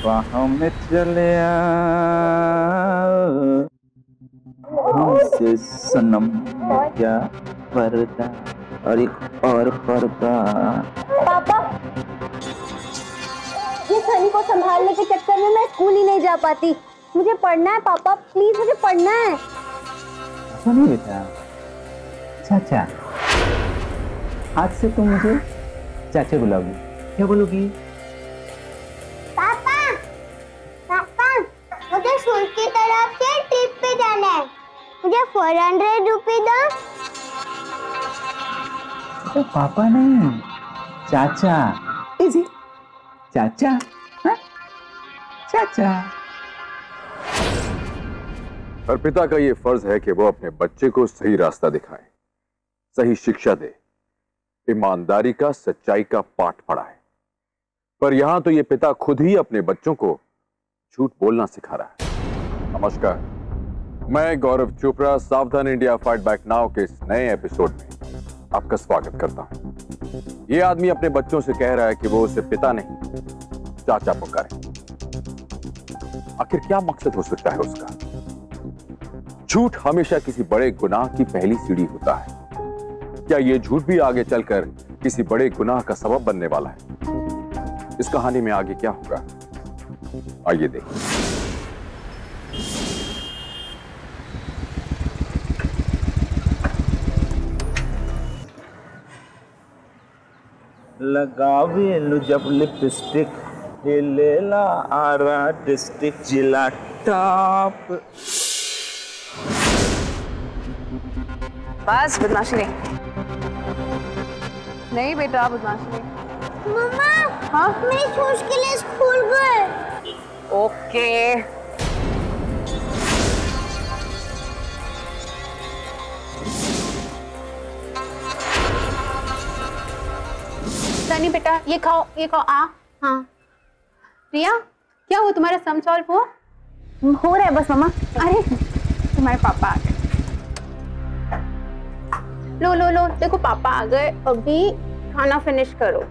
बाहों में चले हमसे सनम क्या पर्दा और एक और पर्दा। पापा, ये सनी को संभालने के चक्कर में मैं स्कूल ही नहीं जा पाती। मुझे पढ़ना है पापा, प्लीज मुझे पढ़ना है। सुनिए बेटा, चाचा, आज से तुम मुझे चाचा बुलाओगी। क्या बोलोगी? पापा, पापा, मुझे स्कूल की तरफ से ट्रिप पे जाना है। मुझे 400 रुपए दो। तो पापा नहीं, चाचा। इजी, चाचा, हाँ? चाचा। हर पिता का ये फर्ज है कि वो अपने बच्चे को सही रास्ता दिखाए, सही शिक्षा दे, ईमानदारी का, सच्चाई का पाठ पढ़ाए। पर यहां तो ये पिता खुद ही अपने बच्चों को झूठ बोलना सिखा रहा है। नमस्कार, मैं गौरव चोपड़ा सावधान इंडिया फाइट बैक नाउ के इस नए एपिसोड में आपका स्वागत करता हूं। ये आदमी अपने बच्चों से कह रहा है कि वो उसे पिता नहीं, चाचा पुकारे। आखिर क्या मकसद हो सकता है उसका? झूठ हमेशा किसी बड़े गुनाह की पहली सीढ़ी होता है। क्या ये झूठ भी आगे चलकर किसी बड़े गुनाह का सबब बनने वाला है? इस कहानी में आगे क्या होगा, आइए देखिए। लगावे लो जब लिपस्टिक, ये लेला आरा डिस्ट्रिक्ट जिला टॉप। बस बदमाशी नहीं। नहीं बेटा, बदमाशी नहीं। मम्मा, हाँ? मैं शूज के लिए स्कूल गई। ओके। सनी बेटा, ये खाओ, ये खाओ। हाँ। रिया, क्या हुआ? तुम्हारा सम सॉल्व हुआ? हो रहा है बस मम्मा। अरे तुम्हारे पापा आ गए। लो लो लो, देखो पापा आ गए। अभी खाना फिनिश करो।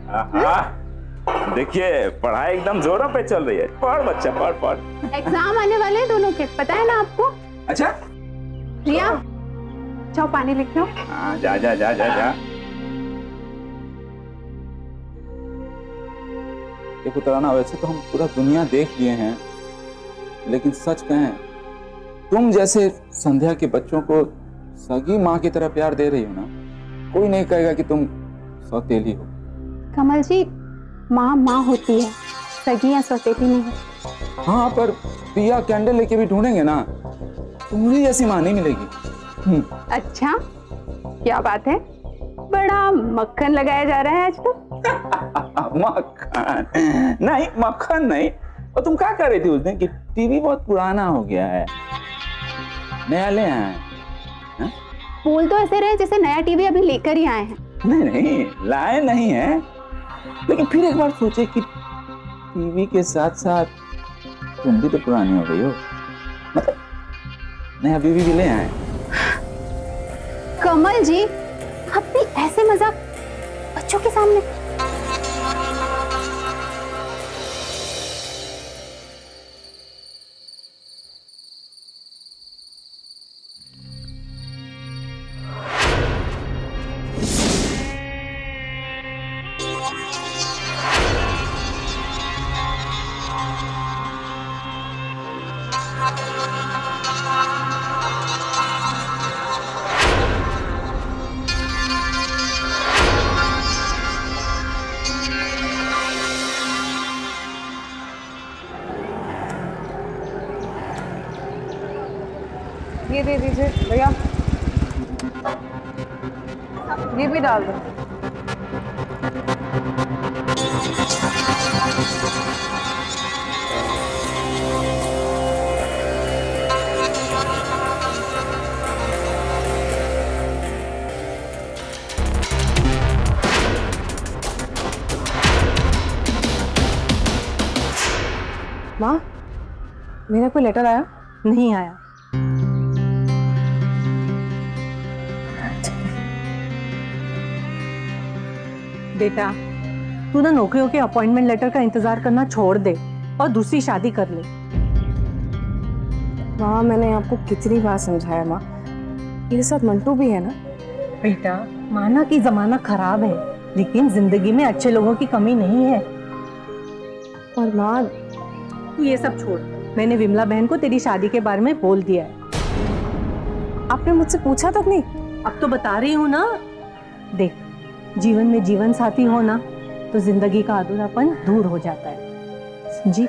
देखिए, पढ़ाई एकदम जोरों पे चल रही है। पढ़ बच्चा, पढ़ पढ़। एग्जाम आने वाले हैं दोनों के, पता है ना आपको? अच्छा रिया, जाओ पानी लेके आओ। हाँ, जा जा जा जा जा। देखो तराना, वैसे तो हम पूरा दुनिया देख लिए हैं, लेकिन सच कहें, तुम जैसे संध्या के बच्चों को सगी माँ की तरह प्यार दे रही हो ना, कोई नहीं कहेगा कि तुम सौतेली हो। कमल जी, माँ माँ होती है, सगी या सौतेली नहीं। हाँ, पर पिया कैंडल लेके भी ढूंढेंगे ना, तुम्हारी जैसी माँ नहीं मिलेगी। अच्छा, क्या बात है? बड़ा मक्खन लगाया जा रहा है आज तो। मक्खन नहीं, मक्खन नहीं। और तुम क्या कर रही थी उस दिन कि टीवी बहुत पुराना हो गया है, नया ले आए हैं? बोल तो ऐसे रहे जैसे नया टीवी अभी लेकर ही आए हैं। नहीं नहीं, लाए नहीं है, लेकिन फिर एक बार सोचे कि टीवी के साथ साथ तुम भी तो पुरानी हो गई हो, मतलब नया बीवी भी ले आए। कमल जी, आप भी ऐसे मजाक बच्चों के सामने? ये दे दीजिए भैया, ये भी डाल दो। माँ, मेरा कोई लेटर आया? नहीं आया। बेटा, तू ना नौकरियों के अपॉइंटमेंट लेटर का इंतजार करना छोड़ दे और दूसरी शादी कर ले। माँ, मैंने आपको कितनी बार समझाया माँ, मेरे साथ मंटू भी है ना। बेटा, माना कि जमाना खराब है, लेकिन जिंदगी में अच्छे लोगों की कमी नहीं है। और माँ, तू ये सब छोड़, मैंने विमला बहन को तेरी शादी के बारे में बोल दिया है। आपने मुझसे पूछा तक नहीं? अब तो बता रही हूँ ना। देख, जीवन में जीवन साथी हो ना तो जिंदगी का अधूरापन दूर हो जाता है, समझी?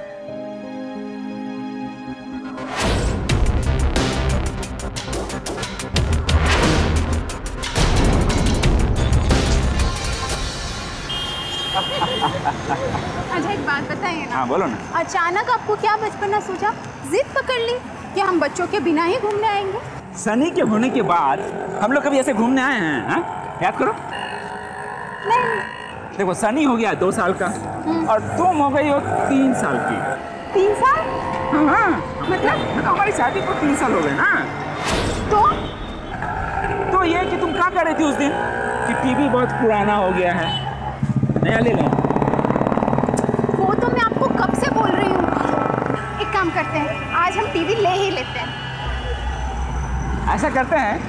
अच्छा, एक बात बताइए ना। हाँ बोलो ना। अचानक आपको क्या बचपना सूझा, जिद पकड़ ली कि हम बच्चों के बिना ही घूमने आएंगे? सनी के होने के बाद हम लोग कभी ऐसे घूमने आए हैं? हाँ? याद करो। नहीं। देखो, सनी हो गया 2 साल का और तुम हो गई हो 3 साल की। 3 साल? हाँ, मतलब हमारी शादी को 3 साल हो गए ना। तो ये कि तुम क्या कर रही थी उस दिन कि टीवी बहुत पुराना हो गया है, नया ले लो। वो तो मैं आपको कब से बोल रही हूँ। एक काम करते हैं, आज हम टीवी ले ही लेते हैं। ऐसा करते हैं,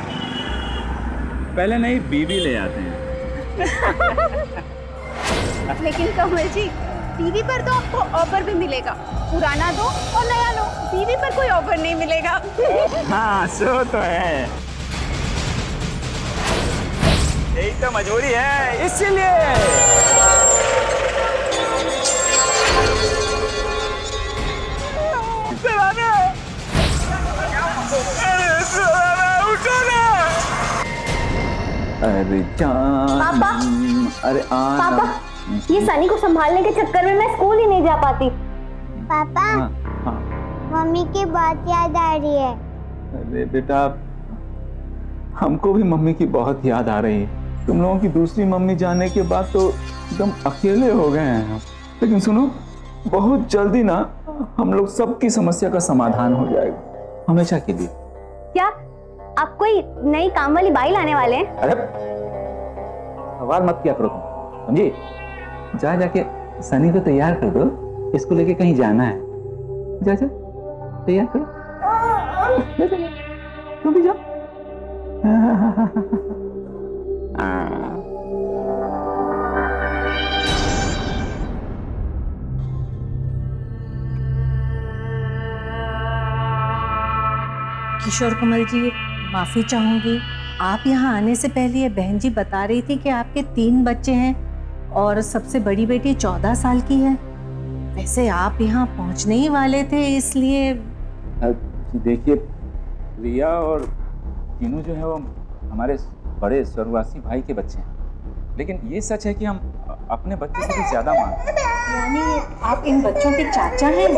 पहले नई बीवी ले आते हैं। लेकिन कमल जी, टीवी पर तो आपको ऑफर भी मिलेगा, पुराना दो और नया लो, टीवी पर कोई ऑफर नहीं मिलेगा। हाँ, सो तो है, यही तो मजबूरी है, इसीलिए। अरे जान, पापा, अरे पापा, ये सनी को संभालने के चक्कर में मैं स्कूल ही नहीं जा पाती। पापा, हाँ। मम्मी की बात याद आ रही है। अरे बेटा, हमको भी मम्मी की बहुत याद आ रही है। तुम लोगों की दूसरी मम्मी जाने के बाद तो एकदम अकेले हो गए हैं। लेकिन सुनो, बहुत जल्दी ना हम लोग सबकी समस्या का समाधान हो जाएगा, हमेशा के लिए। क्या आप कोई नई काम वाली बाई लाने वाले हैं? अरे सवाल मत किया करो तुम, समझी? जाके सनी को तैयार कर दो, इसको लेके कहीं जाना है। जा तैयार करो, तुम भी जाओ। किशोर कमल जी, माफी चाहूंगी। आप यहाँ आने से पहले ये बहन जी बता रही थी कि आपके 3 बच्चे हैं और सबसे बड़ी बेटी 14 साल की है। वैसे आप यहाँ पहुँचने ही वाले थे, इसलिए। देखिए, रिया और तीनों जो है वो हमारे बड़े स्वर्गवासी भाई के बच्चे हैं, लेकिन ये सच है कि हम अपने बच्चे से भी ज्यादा मानते हैं। यानी आप इन बच्चों के चाचा हैं?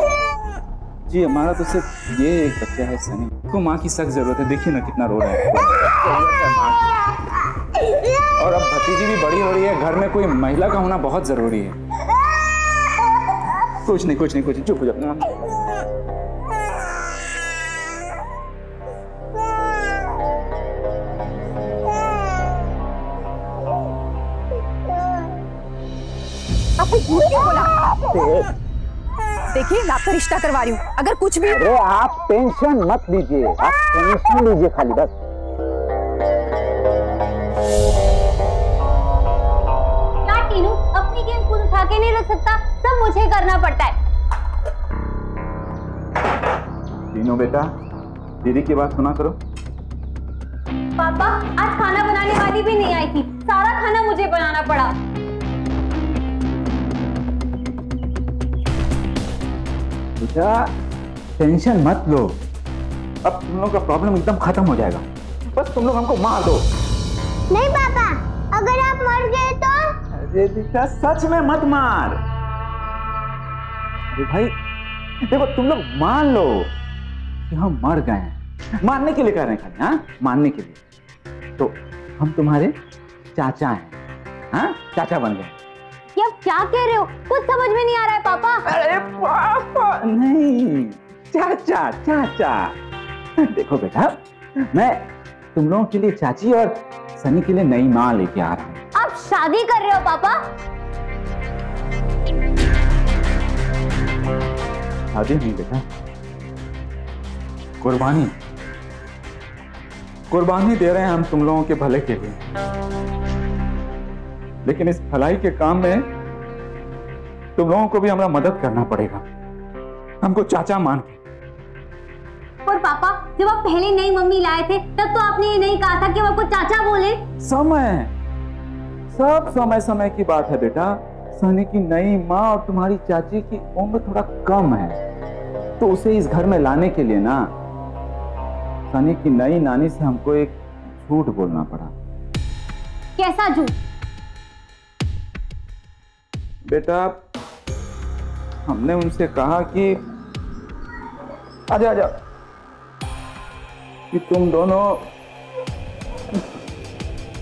जी, हमारा तो सिर्फ ये एक बच्चा है सनी, को माँ की सख्त जरूरत है। देखिए ना कितना रो रहा है। और अब भतीजी भी बड़ी हो रही है, घर में कोई महिला का होना बहुत जरूरी है। कुछ नहीं, चुप हो जाओ। आपको झूठ क्यों बोला? देखिए, मैं आपका रिश्ता करवा रही हूँ, अगर कुछ भी। अरे आप टेंशन मत लीजिए, आप टेंशन लीजिए खाली बस। क्या टीनू, अपनी गेंद खुद उठा के नहीं रख सकता, सब मुझे करना पड़ता है। तीनों बेटा, दीदी की बात सुना करो। पापा, आज खाना बनाने वाली भी नहीं आई थी, सारा खाना मुझे बनाना पड़ा। बेटा, टेंशन मत लो, अब तुम लोगों का प्रॉब्लम एकदम खत्म हो जाएगा। बस तुम लोग हमको मार दो। नहीं पापा, अगर आप मर गए तो? अरे बेटा, सच में मत मार। अरे भाई देखो, तुम लोग मान लो कि हम मर गए हैं, मानने के लिए कह रहे हैं खाली, हाँ, मानने के लिए। तो हम तुम्हारे चाचा हैं, हाँ, चाचा बन गए। ये आप क्या कह रहे हो? कुछ समझ में नहीं आ रहा है पापा। अरे पापा नहीं, चाचा चाचा। देखो बेटा, मैं तुम लोगों के लिए चाची और सनी के लिए नई माँ लेके आ रहा हूँ। आप शादी कर रहे हो पापा? शादी नहीं बेटा, कुर्बानी कुर्बानी दे रहे हैं हम तुम लोगों के भले के लिए। लेकिन इस भलाई के काम में तुम लोगों को भी हमारा मदद करना पड़ेगा, हमको चाचा मान के। और पापा, जब आप पहले नई मम्मी लाए थे तब तो आपने ये नहीं कहा था कि वो आपको चाचा बोले। समय, सब समय समय की बात है बेटा। सनी की नई माँ और तुम्हारी चाची की उम्र थोड़ा कम है, तो उसे इस घर में लाने के लिए ना सनी की नई नानी से हमको एक झूठ बोलना पड़ा। कैसा झूठ? बेटा, हमने उनसे कहा कि आजा आजा, कि तुम दोनों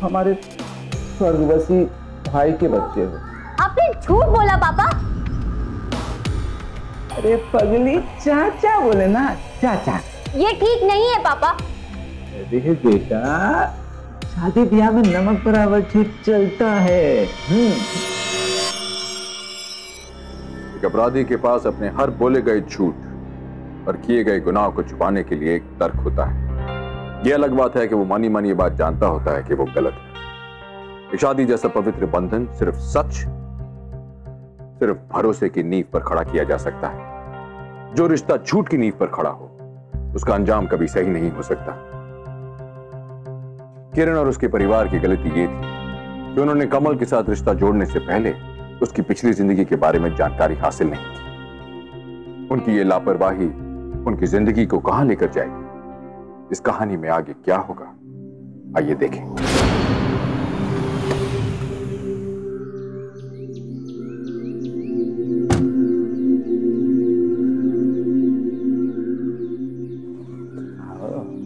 हमारे स्वर्गवासी भाई के बच्चे हो। आपने झूठ बोला पापा। अरे पगली, चाचा बोले ना, चाचा। ये ठीक नहीं है पापा। अरे बेटा, शादी ब्याह में नमक बराबर ठीक चलता है। एक अपराधी के पास अपने हर बोले गए झूठ और किए गए गुनाह को छुपाने के लिए एक तर्क होता है। यह अलग बात है कि वो मानी मानी ये बात जानता होता है कि वो गलत है। शादी जैसा पवित्र बंधन सिर्फ सच, सिर्फ भरोसे की नींव पर खड़ा किया जा सकता है। जो रिश्ता झूठ की नींव पर खड़ा हो, उसका अंजाम कभी सही नहीं हो सकता। किरण और उसके परिवार की गलती ये थी कि उन्होंने कमल के साथ रिश्ता जोड़ने से पहले उसकी पिछली जिंदगी के बारे में जानकारी हासिल नहीं की। उनकी ये लापरवाही उनकी जिंदगी को कहां लेकर जाएगी, इस कहानी में आगे क्या होगा, आइए देखें।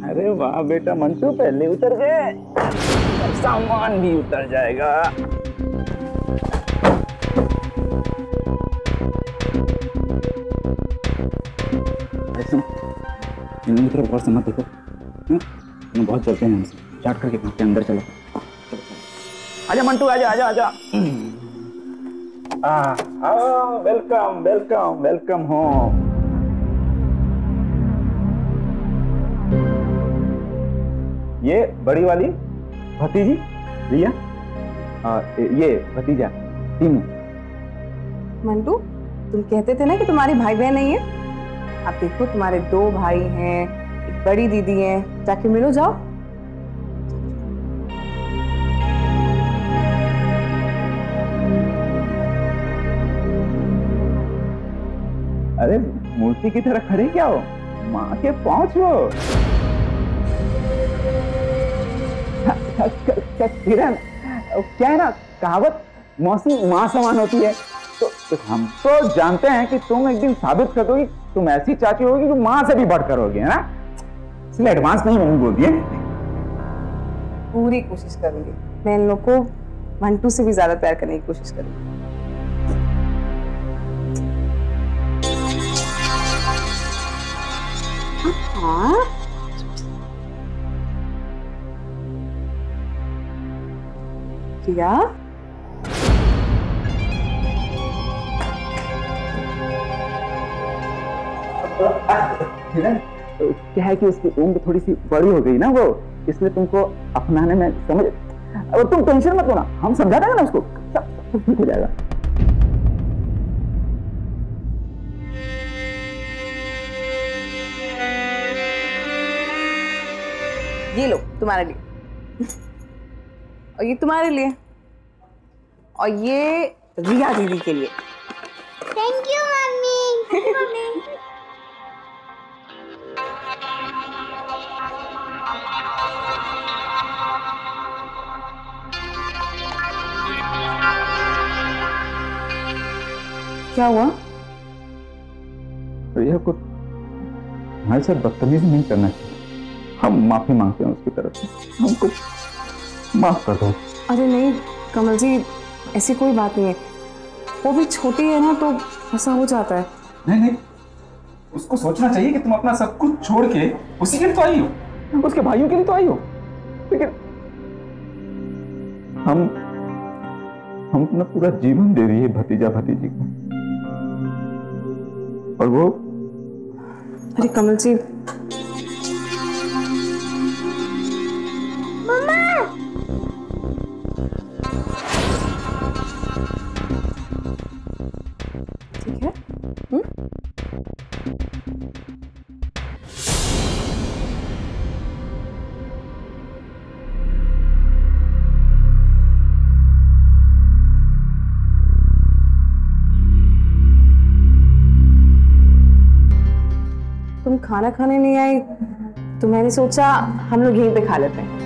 अरे वाह बेटा मंटू, पहले उतर गए, सामान भी उतर जाएगा। इनकी तरफ गौर से मत देखो, तुम बहुत चलते हैं हमसे। चाट करके भागते अंदर चलो। आजा मंटू, आजा आजा आजा। Welcome welcome welcome home. ये बड़ी वाली भतीजी रिया, ये भतीजा टीनू। मंटू, तुम कहते थे ना कि तुम्हारी भाई बहन नहीं है। अब देखो, तुम्हारे 2 भाई हैं, एक बड़ी दीदी है, जाके मिलो जाओ। अरे मूर्ति की तरह खड़े क्या हो, माँ के पांव छुओ। किरण, क्या है ना कहावत, मौसी माँ समान होती है। तो हम तो जानते हैं कि तुम एक दिन साबित कर दोगी, तुम ऐसी चाची होगी जो माँ से भी बढ़कर होगी, है ना। इसलिए एडवांस नहीं मम्मी बोलती है। पूरी कोशिश करूंगी, मैं इन लोग को मंटू से भी ज्यादा प्यार करने की कोशिश करूंगी। हाँ, क्या क्या है कि उसकी उम्र थोड़ी सी बड़ी हो गई ना वो, इसलिए तुमको अपनाने में समझ। और तुम टेंशन मत लो ना, हम समझा देंगे ना उसको, सब ठीक हो जाएगा। ये लो तुम्हारे लिए, और ये तुम्हारे लिए, और ये रिया दीदी के लिए। Thank you mummy. क्या हुआ? रिया को हमारे साथ बदतमीजी नहीं करना चाहिए। हम माफी मांगते हैं उसकी तरफ से, हमको माफ कर दो। अरे नहीं कमल जी, ऐसी कोई बात नहीं है, वो भी छोटी है ना, तो ऐसा हो जाता है। नहीं नहीं, उसको सोचना चाहिए कि तुम अपना सब कुछ छोड़ के उसी के लिए तो आई हो, उसके भाइयों के लिए तो आई हो। लेकिन हम अपना पूरा जीवन दे रही है भतीजा भतीजी को, और वो अरे कमल जी, मम्मा ठीक है। तुम खाना खाने नहीं आई तो मैंने सोचा हम लोग यहीं पे खा लेते हैं।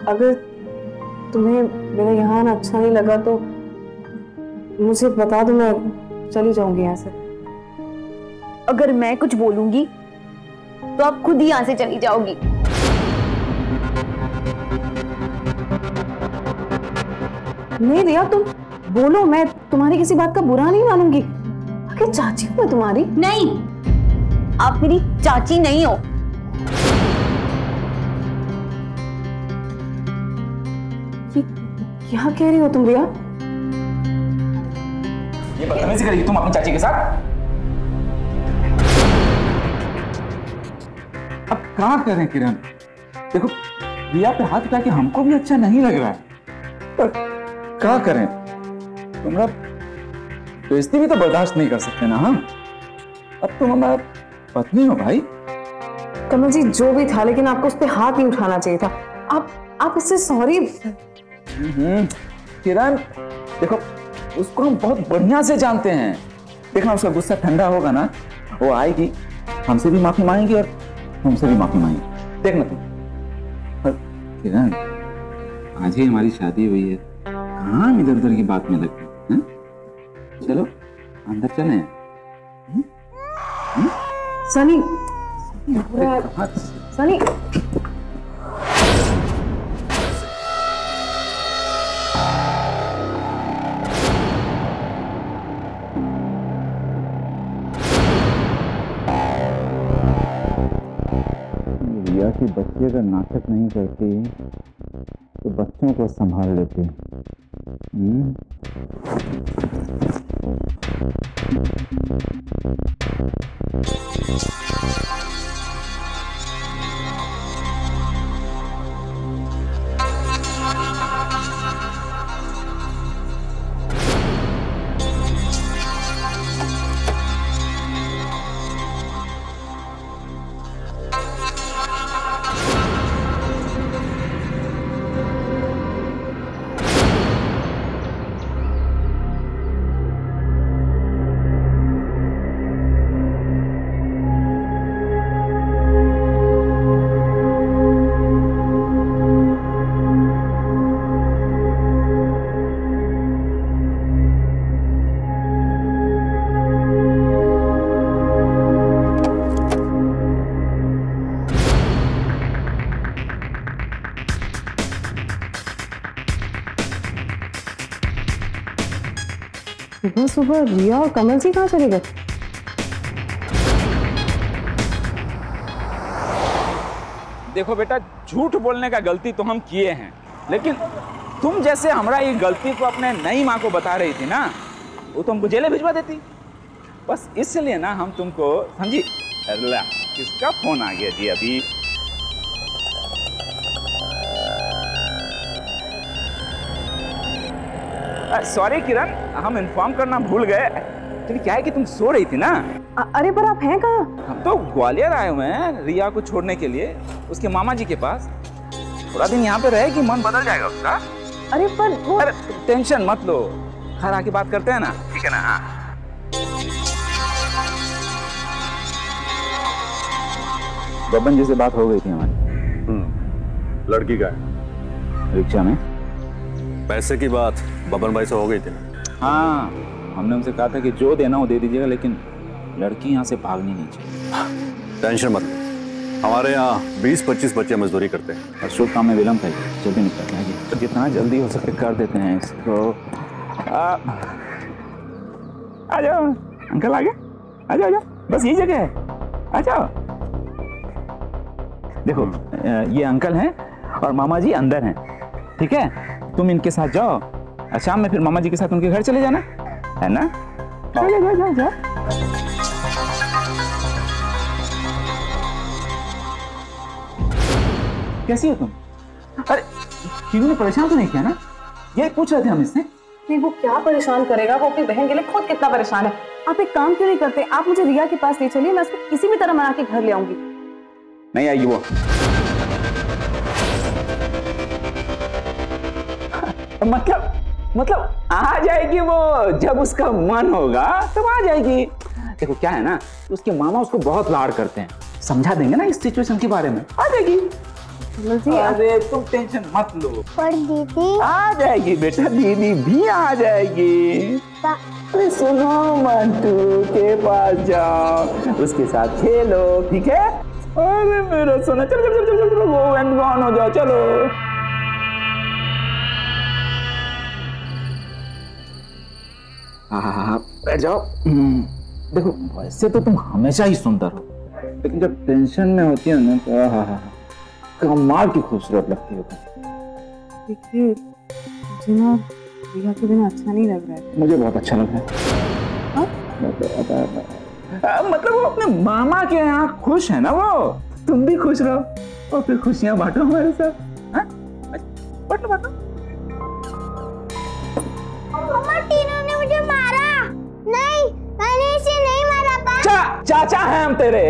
अगर तुम्हें मेरा यहाँ आना अच्छा नहीं लगा तो मुझे बता दो, मैं चली जाऊंगी यहाँ से। अगर मैं कुछ बोलूंगी तो आप खुद ही यहाँ से चली जाओगी। नहीं रिया, तुम बोलो, मैं तुम्हारी किसी बात का बुरा नहीं मानूंगी। आखिर चाची हूँ मैं तुम्हारी। नहीं, आप मेरी चाची नहीं हो। ये क्या कह रही हो तुम रिया? ये बदतमीजी करेगी तुम अपनी चाची के साथ? अब क्या करें किरण? देखो रिया पे हाथ उठा के हमको भी अच्छा नहीं लग रहा है, पर क्या करें? तुमरा बेइज्जती भी तो बर्दाश्त नहीं कर सकते ना। हाँ, अब तुम हमारा पत्नी हो भाई। कमल जी, जो भी था, लेकिन आपको उस पर हाथ नहीं उठाना चाहिए था। आप उससे सॉरी। किरण देखो, उसको हम बहुत बढ़िया से जानते हैं। देखना, उसका गुस्सा ठंडा होगा ना, वो आएगी, हमसे भी माफी मांगेगी और तुमसे भी माफी मांगेगी। देखना तुम। पर किरण, आज ही हमारी शादी हुई है, कहाँ इधर उधर की बात में लगते हैं? चलो अंदर चलें। सनी, सनी, रिया की बच्ची अगर नाटक नहीं करती तो बच्चों को संभाल लेती। सुबह सुबह रिया और कमल जी कहाँ चले गए? देखो बेटा, झूठ बोलने का गलती तो हम किए हैं, लेकिन तुम जैसे हमारा ये गलती को अपने नई माँ को बता रही थी ना, वो तो हमको जेल भिजवा देती। बस इसलिए ना हम तुमको समझी। अल्लाह, किसका फोन आ गया जी अभी? सॉरी किरण, हम इन्फॉर्म करना भूल गए। एक्चुअली क्या है कि तुम सो रही थी ना। अरे पर आप हैं कहाँ? हम तो ग्वालियर आए हुए हैं रिया को छोड़ने के लिए, उसके मामा जी के पास। थोड़ा दिन यहाँ पे रहेगी, मन बदल जाएगा उसका। अरे पर वो... अरे टेंशन मत लो, घर आके बात करते हैं ना, ठीक है ना? हाँ। बब्बन जी से बात हो गई थी हमारी। लड़की का है? रिक्शा में। पैसे की बात बब्बन भाई से हो गई थी ना? हाँ, हमने उनसे कहा था कि जो देना वो दे दीजिएगा, लेकिन लड़की यहाँ से भागनी नहीं चाहिए। टेंशन मत लो, हमारे यहाँ 20-25 बच्चे मजदूरी करते हैं। और शुभ काम में विलम्ब है, जल्दी निकल जाएगी। तो जितना जल्दी हो सके कर देते हैं इसको। आ जाओ अंकल, आ गए। आ जाओ, आ जाओ, बस यही जगह है, आ जाओ। देखो ये अंकल हैं और मामा जी अंदर हैं, ठीक है? तुम इनके साथ जाओ, शाम में फिर मामा जी के साथ उनके घर चले जाना। है ना? जाओ। कैसी हो तुम? अरे टीनू ने परेशान तो नहीं किया ना? ये पूछ रहे थे हम इससे। नहीं, वो क्या परेशान करेगा, वो अपनी बहन के लिए खुद कितना परेशान है। आप एक काम क्यों नहीं करते, आप मुझे रिया के पास ले चलिए, मैं उसको किसी भी तरह मना के घर ले आऊंगी। नहीं आएगी वो। मतलब आ जाएगी वो, जब उसका मन होगा तब आ जाएगी। देखो क्या है ना, उसके मामा उसको बहुत लाड करते हैं, समझा देंगे ना इस सिचुएशन के बारे में, आ जाएगी। अरे तुम टेंशन मत लो। पर दीदी आ जाएगी बेटा, दीदी भी आ जाएगी। अरे सुनो, मंटू के पास जाओ, उसके साथ खेलो, ठीक है? अरे मेरा सोना, चलो गो एंड गॉन हो जाओ, चलो। हाँ, बैठ जाओ। देखो वैसे तो तुम हमेशा ही सुंदर हो, लेकिन जब टेंशन में होती है ना तो कमाल की खूबसूरत लगती हो तुम। देखिए मुझे ना रिया के बिना अच्छा नहीं लग रहा है। मुझे बहुत अच्छा लग रहा है। मतलब वो अपने मामा के यहाँ खुश है ना, वो तुम भी खुश रहो और फिर खुशियां बांटो हमारे साथ। बांटो। मम्मा, टीनू ने मुझे मारा। नहीं, मैंने इसे नहीं मारा पापा। चाचा हैं हम तेरे,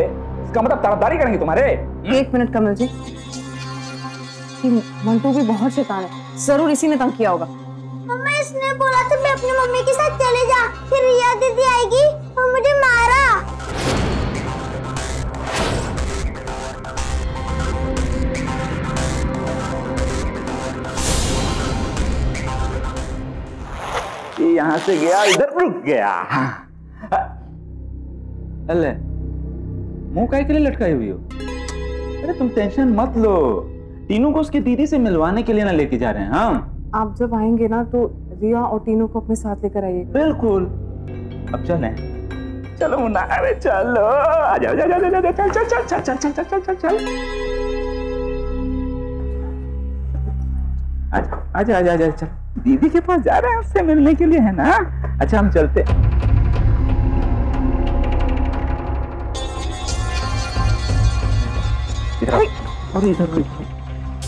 इसका मतलब तरफदारी करेंगे तुम्हारे। एक मिनट कमल जी, मंटू भी बहुत शैतान है, जरूर इसी ने तंग किया होगा। मम्मा, इसने बोला था मैं अपनी मम्मी के साथ चले जा, फिर रिया दीदी आएगी और मुझे मारा। ये यहाँ से गया, इधर रुक गया। अल्ले, मुंह काहे के लिए लटकाई हुई हो? अरे तुम टेंशन मत लो, टीनू को उसकी दीदी से मिलवाने के लिए ना लेके जा रहे हैं हम। आप जब आएंगे ना तो रिया और टीनू को अपने साथ लेकर आइए। बिल्कुल। अब चलें। चलो मुन्ना, अरे चलो, आ जाओ, चल। आजा, चल। दीदी के पास जा रहे हैं, उससे मिलने के लिए, है ना? अच्छा हम चलते। अरे इधर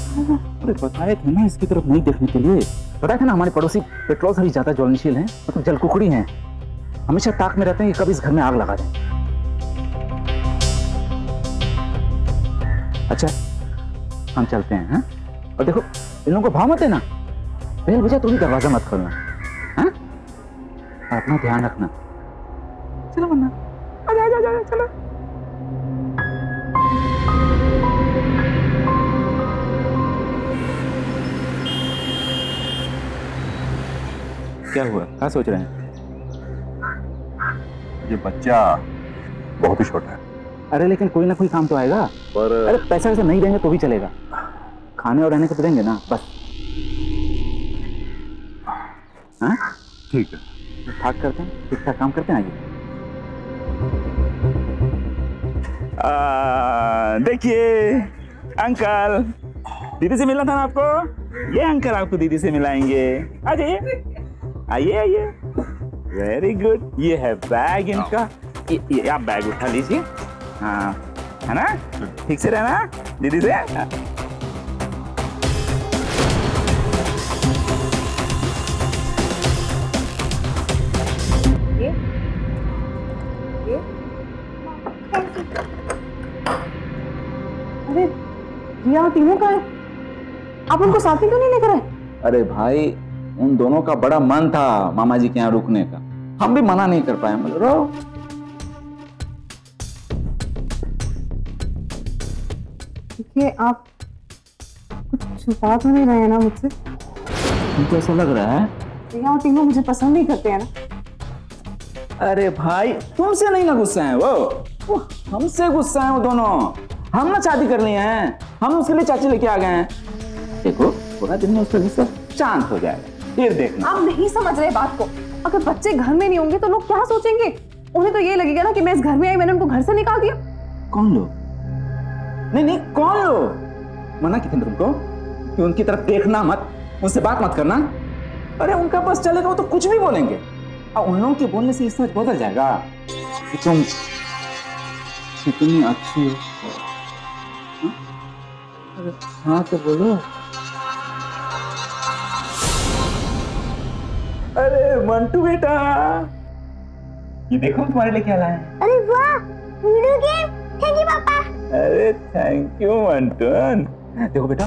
अरे बताए थे ना इसकी तरफ नहीं देखने के लिए। बताया था ना, हमारे पड़ोसी पेट्रोल से भी ज्यादा ज्वलनशील हैं, मतलब जलकुकड़ी हैं, हमेशा ताक में रहते हैं कि कभी इस घर में आग लगा दें। अच्छा हम चलते हैं। हाँ, और देखो इन लोगों को भाव मत देना, बेल बजा तो भी दरवाजा मत खोलना। हाँ, अपना ध्यान रखना। चलो वरना आजा, चलो। क्या हुआ, क्या सोच रहे हैं? ये बच्चा बहुत ही छोटा है। अरे लेकिन कोई ना कोई काम तो आएगा। पर अरे पैसा वैसे नहीं देंगे तो भी चलेगा, खाने और रहने को तो देंगे ना, बस। हाँ ठीक है, ठाक करते हैं, ठीक ठाक काम करते हैं। आइए। देखिए अंकल, दीदी से मिलना था ना आपको, ये अंकल आपको दीदी से मिलाएंगे। आ जाइए, आइए। Very good. ये है बैग इनका, ये आप बैग उठा लीजिए। हाँ, है ना? ठीक से रहना दीदी से। अरे रिया और टीनू कहाँ है? आप उनको साथ में क्यों नहीं लेकर आए? अरे भाई, उन दोनों का बड़ा मन था मामा जी के यहाँ रुकने का, हम भी मना नहीं कर पाए। मतलब रहो। देखिए आप कुछ छुपा तो नहीं रहे हैं ना मुझसे? तुमको ऐसा लग रहा है? रिया और टीनू मुझे पसंद नहीं करते हैं ना। अरे भाई, तुमसे नहीं ना गुस्सा है वो हमसे गुस्सा है वो दोनों। हम ना शादी कर लिए हैं, हम उसके लिए चाची लेके आ गए हैं। देखो थोड़ा दिन में उसका गुस्सा शांत हो जाएगा, फिर देखना। आप नहीं समझ रहे बात को। अगर बच्चे घर में नहीं होंगे तो लोग क्या सोचेंगे? उन्हें तो ये लगेगा ना कि मैं इस घर में आई, मैंने उनको घर से निकाल दिया। कौन लोग? नहीं, कौन लोग? मना की थी तुमको कि उनकी तरफ देखना मत, उनसे बात मत करना। अरे उनका बस चलेगा, वो तो कुछ भी बोलेंगे। और उन लोगों के बोलने से ये सच बदल जाएगा कि तुम कितनी अच्छी हो। हाँ? अरे हाँ तो बोलो। अरे मंटू बेटा, ये देखो तुम्हारे लिए क्या लाए हैं। अरे वाह, वीडियो गेम। थैंक यू पापा। अरे थैंक यू मंटून। देखो बेटा,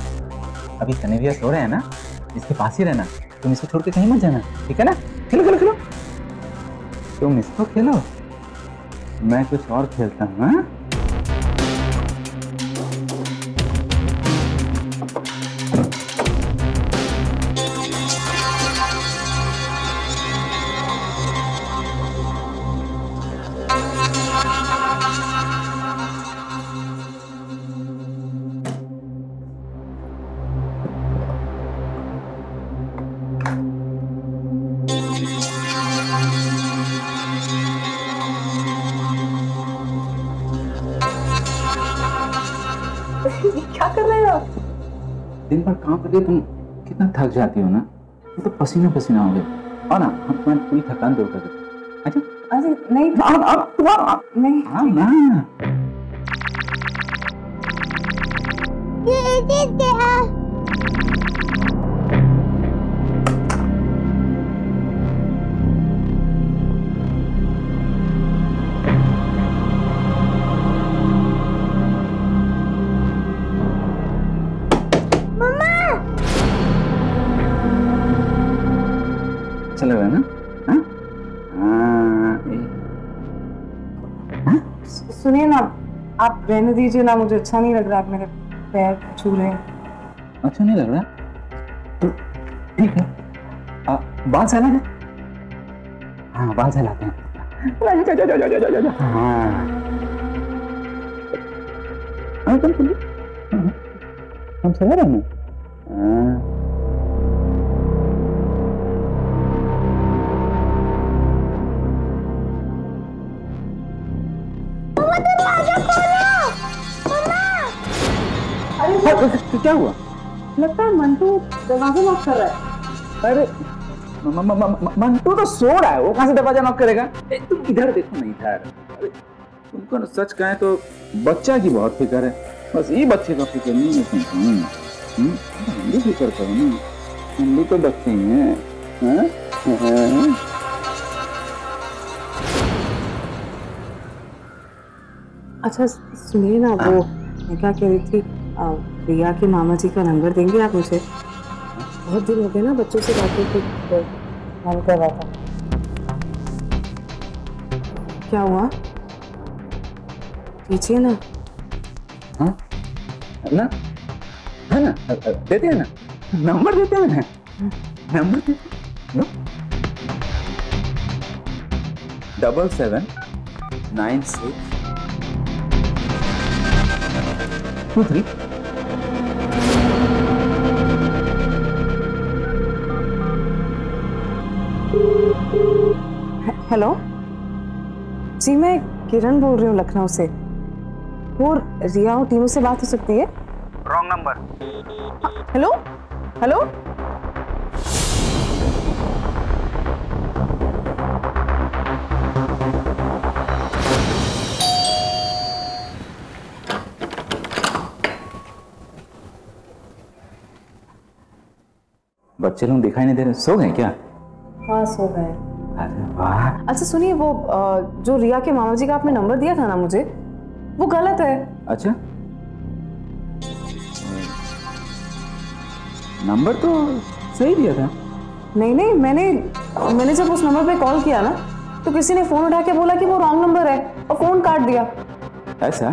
अभी कन्हैया सो रहे हैं ना, इसके पास ही रहना, तुम इसको छोड़ के कहीं मत जाना, ठीक है ना? खेलो खेलो खेलो, तुम इसको खेलो, मैं कुछ और खेलता हूँ। हाँ? क्या कर रहे हो? दिन भर काम करके तुम कितना थक जाती हो ना, तो पसीना पसीना हो गए। और ना हम तुम्हारी पूरी थकान दूर कर देते। अच्छा अरे नहीं नहीं हाँ ना, ये चीज क्या है? अच्छा लग रहा है ना? सुनिए ना, आप रहने दीजिए ना, मुझे अच्छा नहीं लग रहा, आप मेरे पैर छू रहे हैं। अच्छा नहीं लग रहा तो ठीक है, बाल सहला दे। हाँ बाल सहलाते हैं। हाँ हम सहला रहे हैं। अरे क्या हुआ? लगता है मंटू दरवाजा लॉक कर रहा है। अरे मंटू तो सो रहा है, वो कहाँ से दरवाजा नॉक करेगा? तुम इधर देखो ना, इधर। अरे तुमको ना सच कहें तो बच्चा की बहुत फिक्र है, बस ये बच्चे का फिक्र नहीं है तुमको। हम भी फिक्र करो ना, हम भी तो बच्चे ही हैं। अच्छा सुनिए ना, वो मैं क्या कह रही थी, रिया के मामा जी का नंबर देंगे आप मुझे? बहुत दिन हो गए ना बच्चों से बातें की, तो मन कर रहा था। क्या हुआ? कीजिए ना। हाँ ना, है ना, देते हैं ना, नंबर देते हैं ना, नंबर देते हैं। 779623। हेलो जी, मैं किरण बोल रही हूँ लखनऊ से। वो रिया और टीनू से बात हो सकती है? Wrong number. हेलो हेलो, बच्चे लोग दिखाई नहीं दे रहे, सो गए क्या? हाँ सो गए। अरे वाह। अच्छा सुनिए, वो जो रिया के मामा जी का आपने नंबर दिया था ना मुझे, वो गलत है। अच्छा, नंबर तो सही दिया था। नहीं नहीं, मैंने जब उस नंबर पे कॉल किया ना, तो किसी ने फोन उठा के बोला कि वो रॉन्ग नंबर है और फोन काट दिया। ऐसा?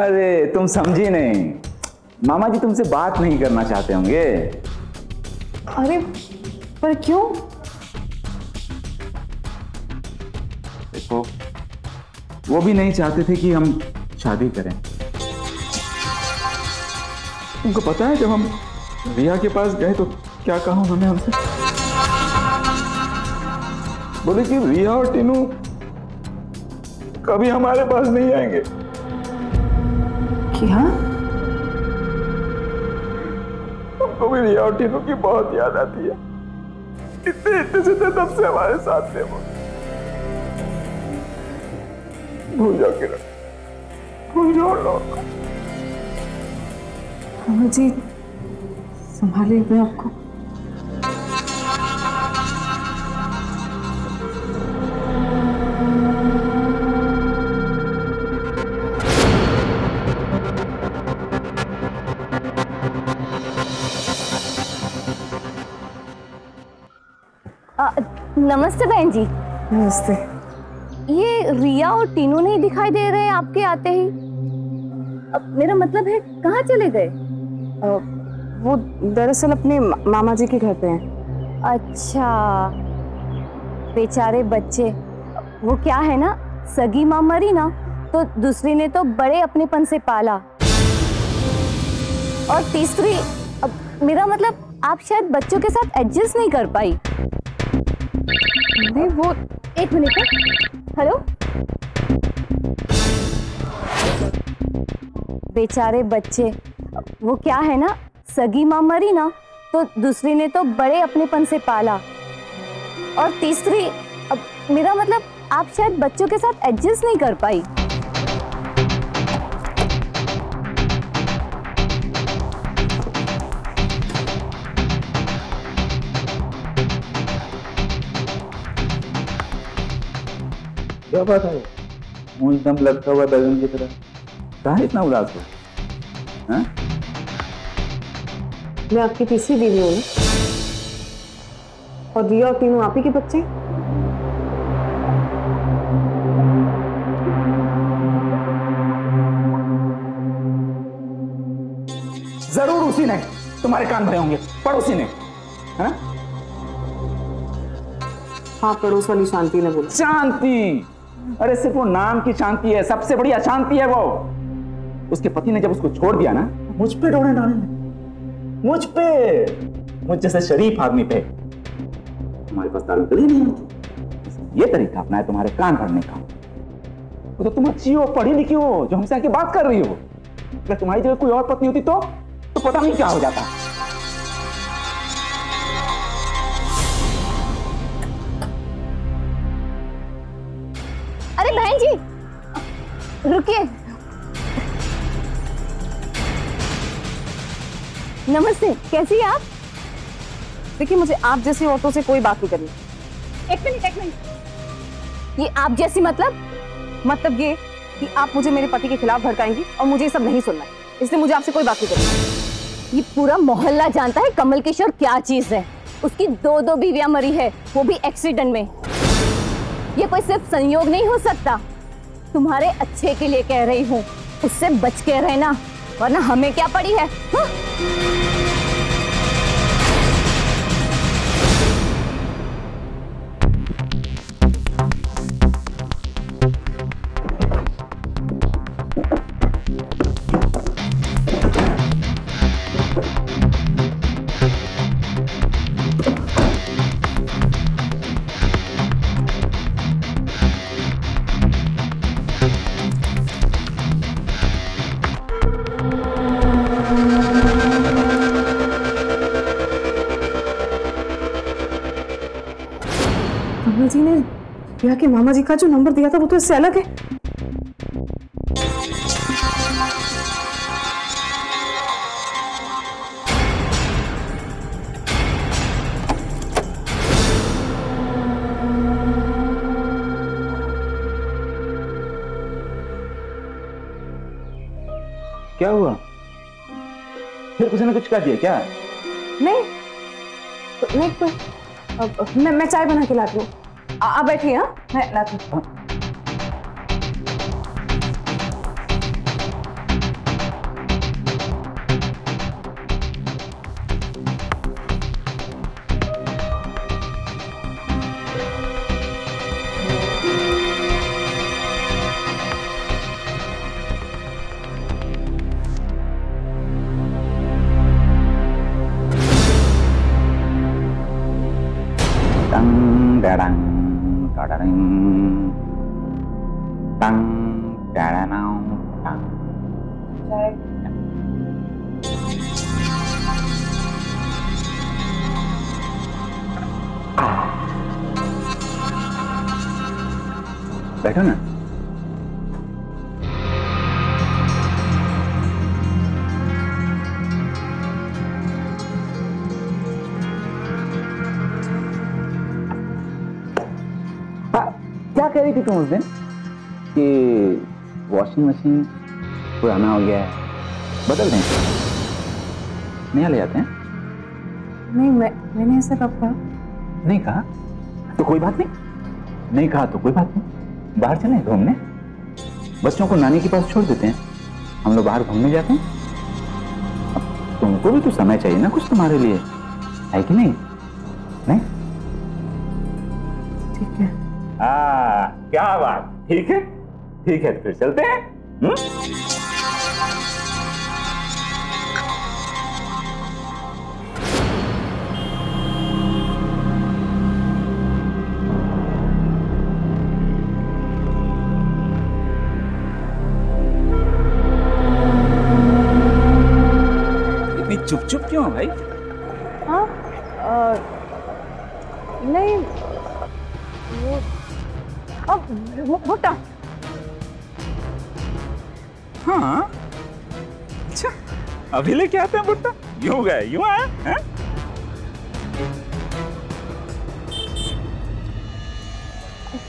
अरे तुम समझी नहीं, मामा जी तुमसे बात नहीं करना चाहते होंगे। अरे पर क्यों? देखो, वो भी नहीं चाहते थे कि हम शादी करें। उनको पता है जब हम रिया के पास गए तो क्या कहा उन्होंने हमसे? बोले कि रिया और टीनू कभी हमारे पास नहीं आएंगे। क्या? को भी रिया और टीनू की बहुत याद आती है। इतने से तब से हमारे साथ थे वो। भूल जाओ किरण, भूल जाओ लोग। मामा जी संभालिए अपने आप को। नमस्ते बहन जी। नमस्ते। ये रिया और टीनू नहीं दिखाई दे रहे आपके आते ही। अब मेरा मतलब है कहाँ चले गए? वो दरअसल अपने मामा जी के घर पे हैं। अच्छा, बेचारे बच्चे। वो क्या है ना, सगी माँ मरी ना तो दूसरी ने तो बड़े अपनेपन से पाला, और तीसरी, अब मेरा मतलब आप शायद बच्चों के साथ एडजस्ट नहीं कर पाई। नहीं वो एक मिनट। हेलो, बेचारे बच्चे। वो क्या है ना, सगी माँ मरी ना तो दूसरी ने तो बड़े अपनेपन से पाला, और तीसरी, अब मेरा मतलब आप शायद बच्चों के साथ एडजस्ट नहीं कर पाई। क्या बात है? मुंह एकदम लगता हुआ बैगन की तरह, कहाँ इतना उदास हो? हाँ? मैं आपकी तीसरी बीवी हूँ और रिया और टीनू आप ही के बच्चे। जरूर उसी ने तुम्हारे कान भरे होंगे, पड़ोसी ने, है ना? हाँ, पड़ोस वाली शांति ने बोला। शांति? अरे सिर्फ वो नाम की शांति है, सबसे बड़ी अशांति है वो। उसके पति ने जब उसको छोड़ दिया ना, मुझ पे डोरे डाले, मुझ जैसे शरीफ आदमी पे। हमारे पास दाल कभी नहीं होती। ये तरीका अपना है तुम्हारे कान भरने का। वो तो तुम अच्छी हो, पढ़ी लिखी हो, जो हमसे आके बात कर रही हो। अगर तुम्हारी जगह कोई और पत्नी होती तो पता नहीं क्या हो जाता। अरे बहन जी रुकिए। नमस्ते, कैसी हैं आप? देखिए, मुझे आप जैसी औरतों से कोई बात नहीं करनी। एक मिनट। ये आप जैसी मतलब ये कि आप मुझे मेरे पति के खिलाफ भड़काएंगी और मुझे ये सब नहीं सुनना है, इसलिए मुझे आपसे कोई बात नहीं करनी। ये पूरा मोहल्ला जानता है कमल किशोर क्या चीज है। उसकी दो बीवियां मरी है, वो भी एक्सीडेंट में। ये कोई सिर्फ संयोग नहीं हो सकता। तुम्हारे अच्छे के लिए कह रही हूँ, उससे बच के रहना, वरना हमें क्या पड़ी है। हाँ? मामा जी ने रिया के मामा जी का जो नंबर दिया था वो तो इससे अलग है। क्या हुआ? फिर किसी ने कुछ कर दिया क्या? नहीं तो मैं चाय बना के लाती हूँ। आप बैठिए। हाँ, मैं लाती हूँ। बैठो ना। क्या कह रही थी तुम उस दिन कि वॉशिंग मशीन पुराना हो गया है, बदल दें, नया ले आते हैं? नहीं, मैंने ऐसा कब कहा? नहीं कहा तो कोई बात नहीं, नहीं कहा तो कोई बात नहीं। बाहर चलें घूमने, बच्चों को नानी के पास छोड़ देते हैं, हम लोग बाहर घूमने जाते हैं। अब तुमको भी तो समय चाहिए ना कुछ तुम्हारे लिए, है कि नहीं? नहीं? ठीक है। क्या बात, ठीक है, ठीक है, फिर चलते हैं। इतनी चुप चुप क्यों भाई? हाँ, नहीं वो अब भुट्टा। हाँ, अच्छा, अभी लेके आते हैं भुट्टा। यूं गए, यूं आए हैं?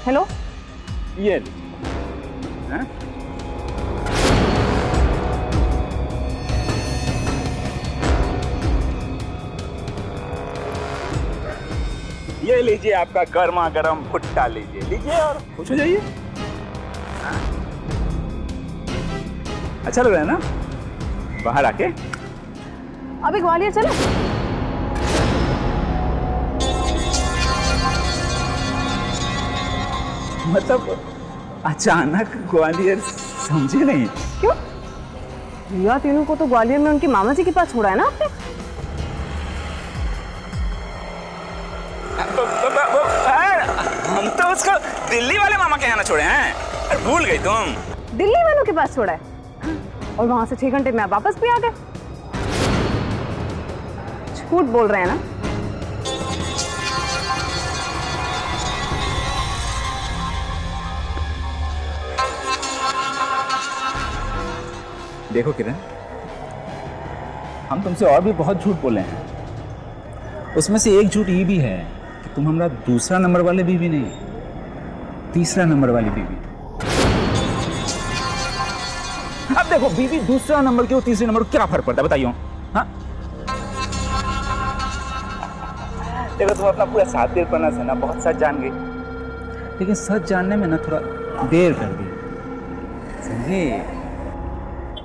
हेलो, ये हैं? ये लीजिए आपका गर्मा गर्म भुट्टा, लीजिए और खुश हो जाइए। अच्छा लग रहा है ना बाहर आके? अभी ग्वालियर चले? मतलब अचानक ग्वालियर, समझे नहीं? क्यों? रिया तीनों को तो ग्वालियर में उनके मामा जी के पास छोड़ा है ना आपने? हम तो उसको दिल्ली वाले मामा के यहाँ ना छोड़े हैं। अरे भूल गई तुम? दिल्ली वालों के पास छोड़ा है और वहां से 6 घंटे में आप वापस भी आ गए। झूठ बोल रहे हैं ना? देखो किरण, हम तुमसे और भी बहुत झूठ बोले हैं। उसमें से एक झूठ ये भी है कि तुम हमारा दूसरा नंबर वाले बीवी नहीं, तीसरा नंबर वाली बीवी। अब देखो, बीवी दूसरा नंबर के और तीसरे नंबर को क्या फर्क पड़ता है बताइए? हाँ, देखो तुम अपना पूरा साथ देर पन्ना से ना बहुत सच जान गई, लेकिन सच जानने में ना थोड़ा देर कर दी, समझे?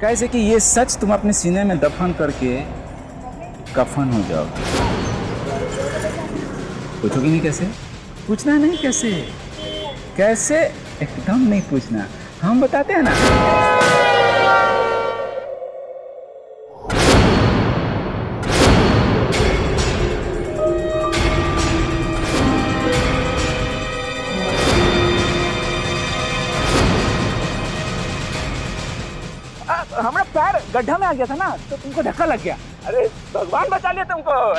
कैसे कि ये सच तुम अपने सीने में दफन करके कफन हो जाओगे। पूछोगी नहीं कैसे? पूछना नहीं कैसे, कैसे एकदम नहीं पूछना, हम बताते हैं ना। हमारा पैर गड्ढा में आ गया था ना, तो तुमको धक्का लग गया। अरे भगवान बचा लिया तुमको।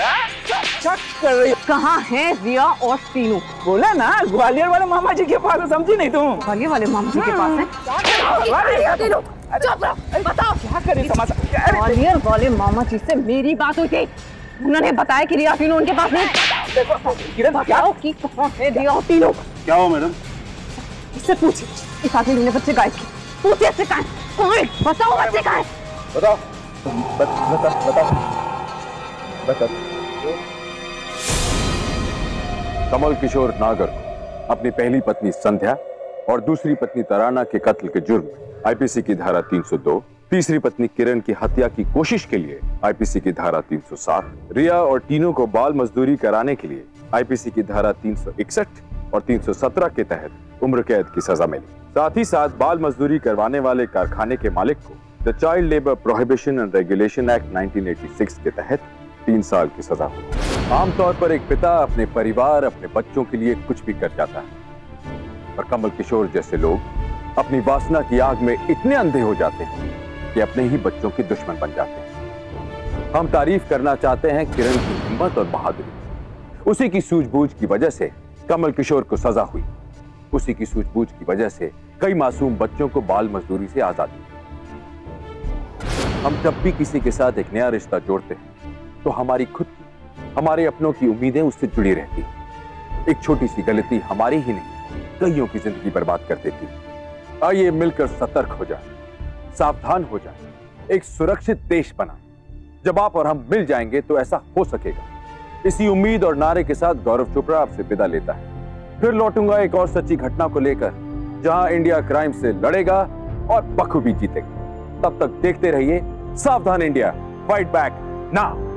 क्या कर रही हो? कहाँ है रिया और तीनू? बोला ना ग्वालियर वाले मामा जी के पास, समझी नहीं तुम? ग्वालियर वाले मामा जी के पास है? बताओ क्या करे समाचार? ग्वालियर वाले मामा जी से मेरी बात हुई थी, उन्होंने बताया कि रिया तीनू उनके पास नहीं। किरण बताओ कि कहाँ है रिया और तीनू? क्या हो मैडम? इससे पूछिए, इस आदमी ने बच्चे गायब किए, पूछिए इससे कहाँ है? बताओ बच्चे कहाँ है? बताओ बताओ। कमल किशोर नागर को अपनी पहली पत्नी संध्या और दूसरी पत्नी तराना के कत्ल के जुर्म में आईपीसी की धारा 302, तीसरी पत्नी किरण की हत्या की कोशिश के लिए आईपीसी की धारा 307, रिया और टीनू को बाल मजदूरी कराने के लिए आईपीसी की धारा 361 और 317 के तहत उम्र कैद की सजा मिली। साथ ही साथ बाल मजदूरी करवाने वाले कारखाने के मालिक को the child labour prohibition and regulation act 1986 के तहत 3 साल की सजा हुई। आमतौर पर एक पिता अपने परिवार, अपने बच्चों के लिए कुछ भी कर जाता है, पर कमल किशोर जैसे लोग अपनी वासना की आग में इतने अंधे हो जाते हैं कि अपने ही बच्चों के दुश्मन बन जाते हैं। हम तारीफ करना चाहते हैं किरण की हिम्मत और बहादुरी। उसी की सूझबूझ की वजह से कमल किशोर को सजा हुई, उसी की सूझबूझ की वजह से कई मासूम बच्चों को बाल मजदूरी से आजादी मिली। हम जब भी किसी के साथ एक नया रिश्ता जोड़ते हैं तो हमारी खुद की, हमारे अपनों की उम्मीदें उससे जुड़ी रहती हैं। एक छोटी सी गलती हमारी ही नहीं, कईयों की जिंदगी बर्बाद कर देती है। आइए मिलकर सतर्क हो जाए, सावधान हो जाए, एक सुरक्षित देश बनाएं। जब आप और हम मिल जाएंगे तो ऐसा हो सकेगा। इसी उम्मीद और नारे के साथ गौरव चोपड़ा आपसे विदा लेता है। फिर लौटूंगा एक और सच्ची घटना को लेकर, जहां इंडिया क्राइम से लड़ेगा और बखूबी जीतेगा। तब तक देखते रहिए सावधान इंडिया, फाइट बैक नाउ।